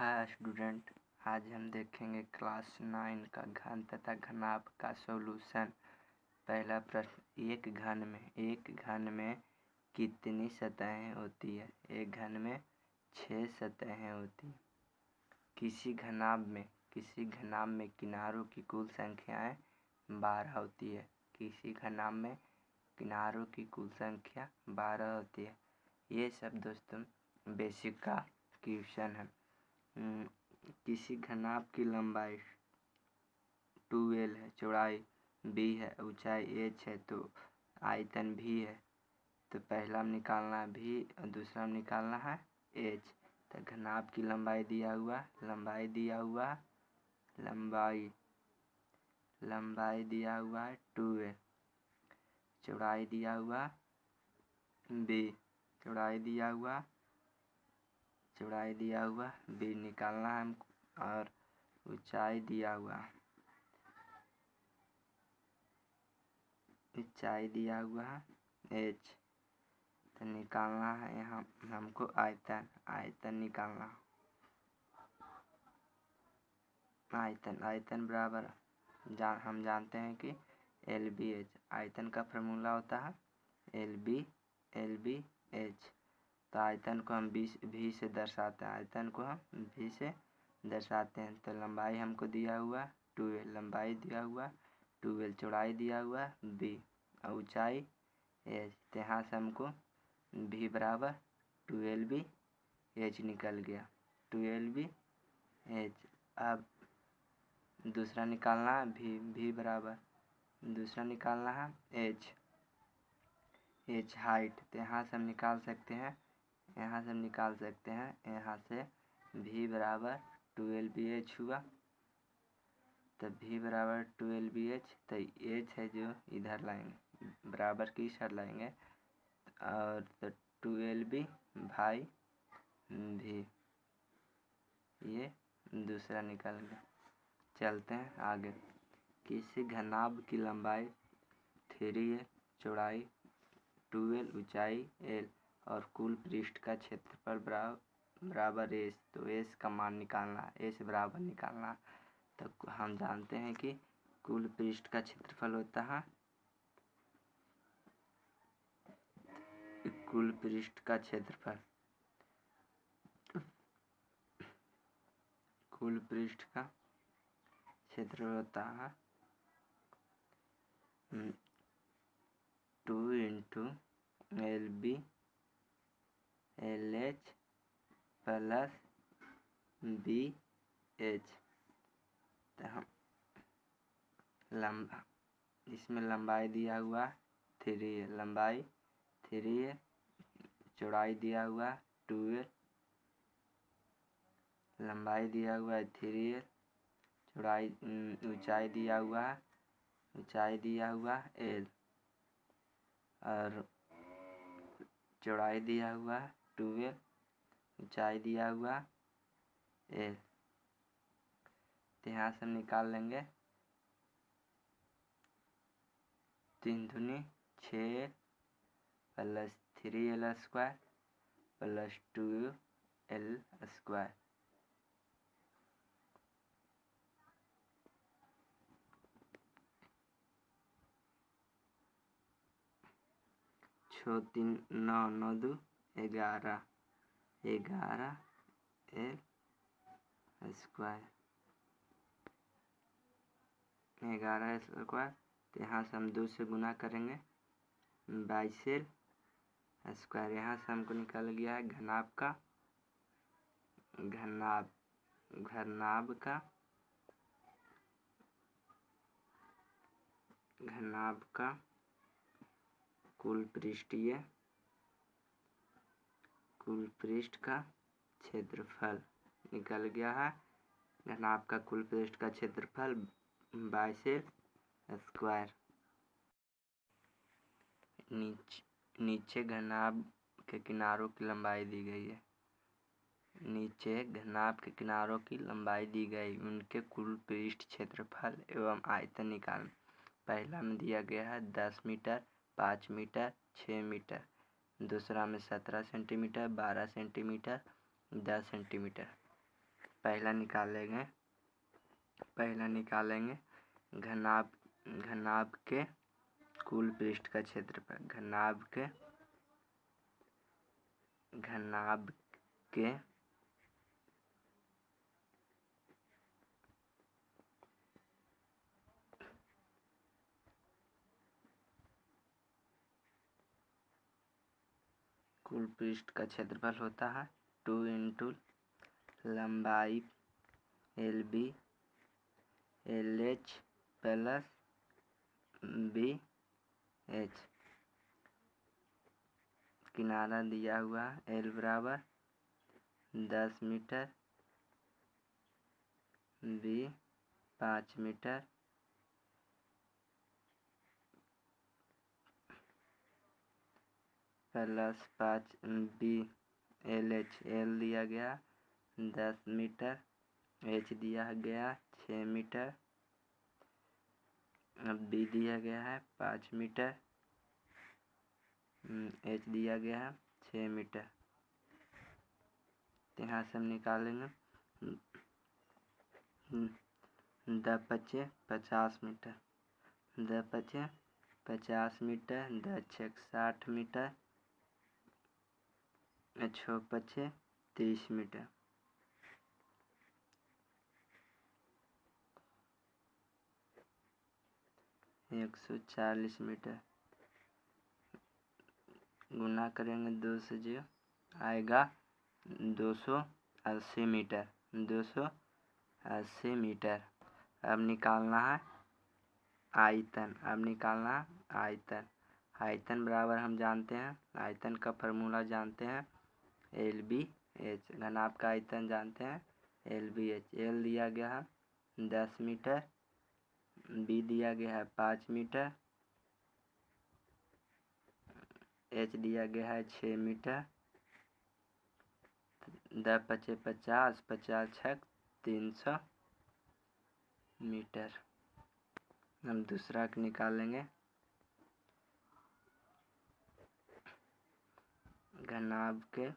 Hi student, आज हम देखेंगे क्लास 9 का घन तथा घनाभ का सॉल्यूशन। पहला प्रश्न, एक घन में कितनी सतहें होती है? एक घन में 6 सतहें होती हैं। किसी घनाभ में किनारों की कुल संख्याएं 12 होती है। किसी घनाभ में किनारों की कुल संख्या 12 होती है। ये सब दोस्तों बेसिक का क्वेश्चन है। किसी घनाभ की लंबाई 2l है, चौड़ाई b है, ऊंचाई h है, तो आयतन v है। तो पहला में निकालना है v और दूसरा में निकालना है h। तो घनाभ की लंबाई दिया हुआ लंबाई दिया हुआ है 2l, चौड़ाई दिया हुआ b, चौड़ाई दिया हुआ b निकालना है हमको, और ऊंचाई दिया हुआ h। तो निकालना है यहाँ हमको आयतन निकालना। आयतन बराबर हम जानते हैं कि LBH। आयतन का फॉर्मूला होता है LBH। तो आयतन को हम v से दर्शाते हैं। तो लंबाई हमको दिया हुआ 2l, चौड़ाई दिया हुआ b और ऊंचाई h। तो यहाँ से हमको v बराबर 12LBH निकल गया, 12LBH। अब दूसरा निकालना है v बराबर, दूसरा निकालना है h हाइट। तो यहाँ से हम निकाल सकते हैं, यहाँ से v बराबर 12BH हुआ। तो v बराबर 12BH, तो h है जो इधर लाएंगे, बराबर की इधर लाएंगे, और तो 12B भाई v, ये दूसरा निकल गया। चलते हैं आगे। किसी घनाभ की लंबाई 3l, चौड़ाई 2l, ऊंचाई l और कुल पृष्ठ का क्षेत्रफल बराबर h। तो h का मान निकालना, h बराबर निकालना। तो हम जानते हैं कि कुल पृष्ठ का क्षेत्रफल होता है, कुल पृष्ठ का क्षेत्रफल 2 into LB LH plus BH। तो हम इसमें लंबाई दिया हुआ 3l, चौड़ाई दिया हुआ 2l, लंबाई दिया हुआ है 3l, चौड़ाई ऊंचाई दिया हुआ l, और चौड़ाई दिया हुआ 2l, ऊंचाई दिया हुआ l। तो यहाँ से हम निकाल लेंगे 3 दूनी 6 plus 3l square plus 2l square. छो 3 9 9 2 11 l स्क्वायर, 11 स्क्वायर। तो यहाँ से हम 2 से गुना करेंगे 22l स्क्वायर। यहाँ से हमको निकल गया है घनाभ का कुल पृष्ठ का क्षेत्रफल निकल गया है। घनाभ का कुल पृष्ठ का क्षेत्रफल 22l स्क्वायर। नीचे घनाभ के किनारों की लंबाई दी गई है। उनके कुल पृष्ठ क्षेत्रफल एवं आयतन निकालना। पहला में दिया गया है 10 मीटर, 5 मीटर, 6 मीटर। दूसरा में 17 सेंटीमीटर, 12 सेंटीमीटर, 10 सेंटीमीटर। पहला निकालेंगे घनाभ के कुल पृष्ठ का क्षेत्रफल। घनाभ के कुल पृष्ठ का क्षेत्रफल होता है 2 इंटू लंबाई LB LH प्लस BH। किनारा दिया हुआ है L बराबर 10 metre, B 5 metre, plus 5 BLH। L दिया गया 10 मीटर, H दिया गया 6 मीटर, B दिया गया है 5 मीटर, H दिया गया है 6 मीटर। यहाँ से हम निकालेंगे 10 पचे 50 मीटर, 10 पचे 50 मीटर, 10 छक 60 मीटर, 6 पचे 30 मीटर। एक 140 मीटर गुना करेंगे 2 से जो आएगा 280 मीटर। 280 मीटर। अब निकालना है आयतन। आयतन बराबर हम जानते हैं, आयतन का फार्मूला जानते हैं LBH। घनाभ का आयतन जानते हैं LBH। L दिया गया है 10 मीटर, B दिया गया है 5 मीटर, H दिया गया है 6 मीटर, 10 पचे 50, 50 छक 300 मीटर। हम दूसरा निकालेंगे घनाभ के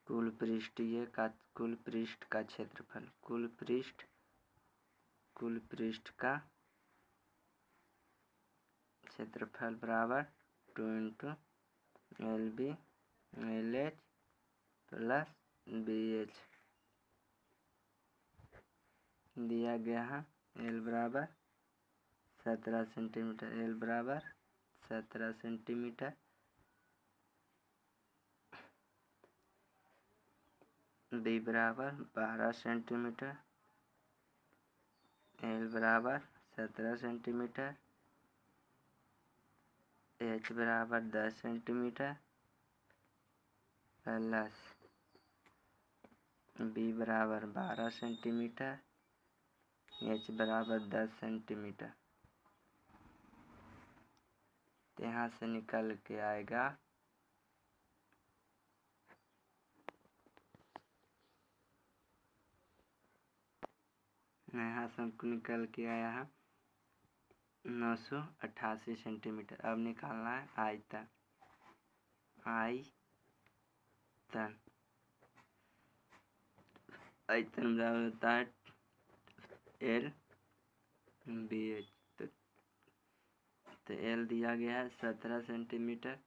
कुल पृष्ठ का क्षेत्रफल। कुल पृष्ठ का क्षेत्रफल बराबर 2 into LB LH plus BH। दिया गया है L बराबर 17 सेंटीमीटर, L बराबर 17 सेंटीमीटर, B बराबर 12 सेंटीमीटर, L बराबर 17 सेंटीमीटर, H बराबर 10 सेंटीमीटर, प्लस B बराबर 12 सेंटीमीटर, H बराबर 10 सेंटीमीटर। यहाँ से निकल के आएगा यहाँ से हमको निकल के आया है 988 सेंटीमीटर। अब निकालना है आयतन। आयतन बराबर होता है LBH। तो L दिया गया है 17 सेंटीमीटर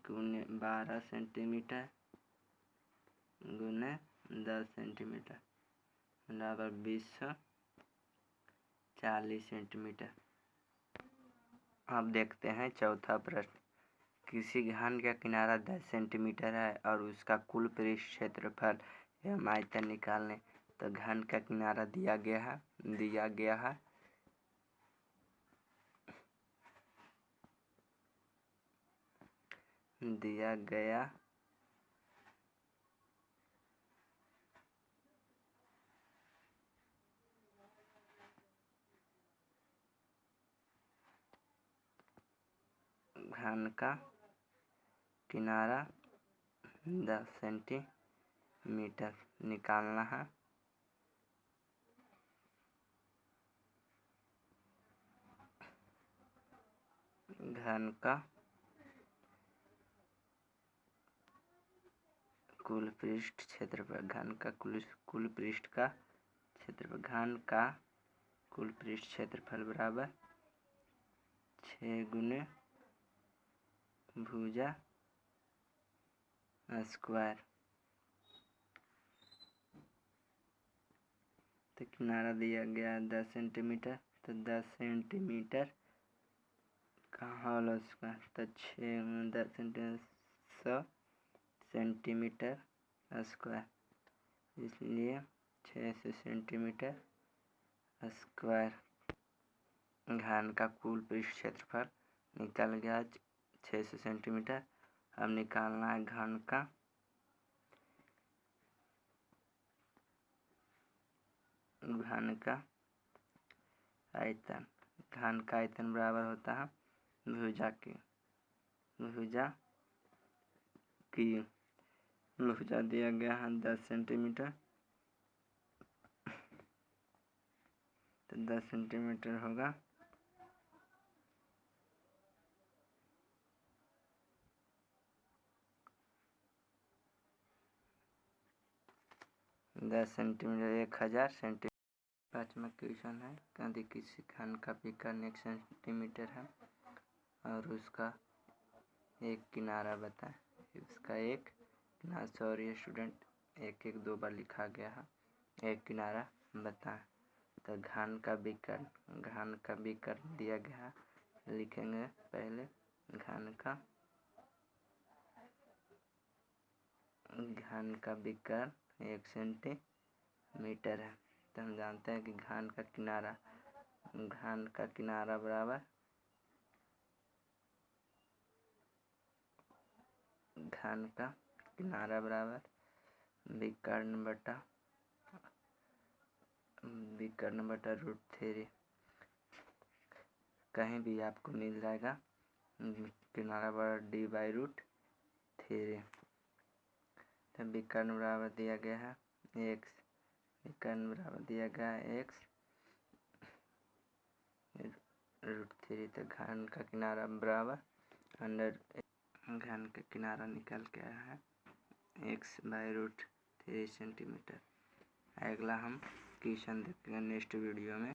गुने 12 सेंटीमीटर गुने 10 सेंटीमीटर बराबर 240 सेंटीमीटर। अब देखते हैं चौथा प्रश्न। किसी घन का किनारा 10 सेंटीमीटर है और उसका कुल पृष्ठ क्षेत्रफल एवं आयतन निकालने। तो घन का किनारा दिया गया है घन का किनारा 10 सेंटीमीटर निकालना है। घन का कुल पृष्ठ क्षेत्रफल, घन का कुल पृष्ठ का क्षेत्रफल, घन का कुल पृष्ठ क्षेत्रफल बराबर 6 गुने भुजा स्क्वायर। तो किनारा दिया गया 10 सेंटीमीटर, तो 10 सेंटीमीटर का होल स्क्वायर, तो 6 10 सेंटीमीटर 100 सेंटीमीटर स्क्वायर, इसलिए 600 सेंटीमीटर स्क्वायर। घन का कुल पृष्ठ क्षेत्रफल निकल गया 600 सेंटीमीटर। अब निकालना है घन का आयतन। घन का आयतन बराबर होता है भुजा दिया गया है 10 सेंटीमीटर, तो 10 सेंटीमीटर होगा 10 सेंटीमीटर 1000 सेंटीमीटर। 5वां क्वेश्चन है, यदि किसी घन का विकर्ण 1 सेंटीमीटर है और उसका एक किनारा बताएं। इसका एक किनारा, सॉरी स्टूडेंट, एक 2 बार लिखा गया है, एक किनारा बताएं। तो घन का विकर्ण दिया गया है, लिखेंगे पहले घन का विकर्ण 1 सेंटीमीटर है। तो हम जानते हैं कि घन का किनारा बराबर विकर्ण बटा √3। कहीं भी आपको मिल जाएगा किनारा बराबर d/√3। तो विकर्ण बराबर दिया गया है x, √3। तो घन का किनारा बराबर घन का किनारा निकल के आया है x/√3 सेंटीमीटर। अगला हम क्वेश्चन देखेंगे नेक्स्ट वीडियो में।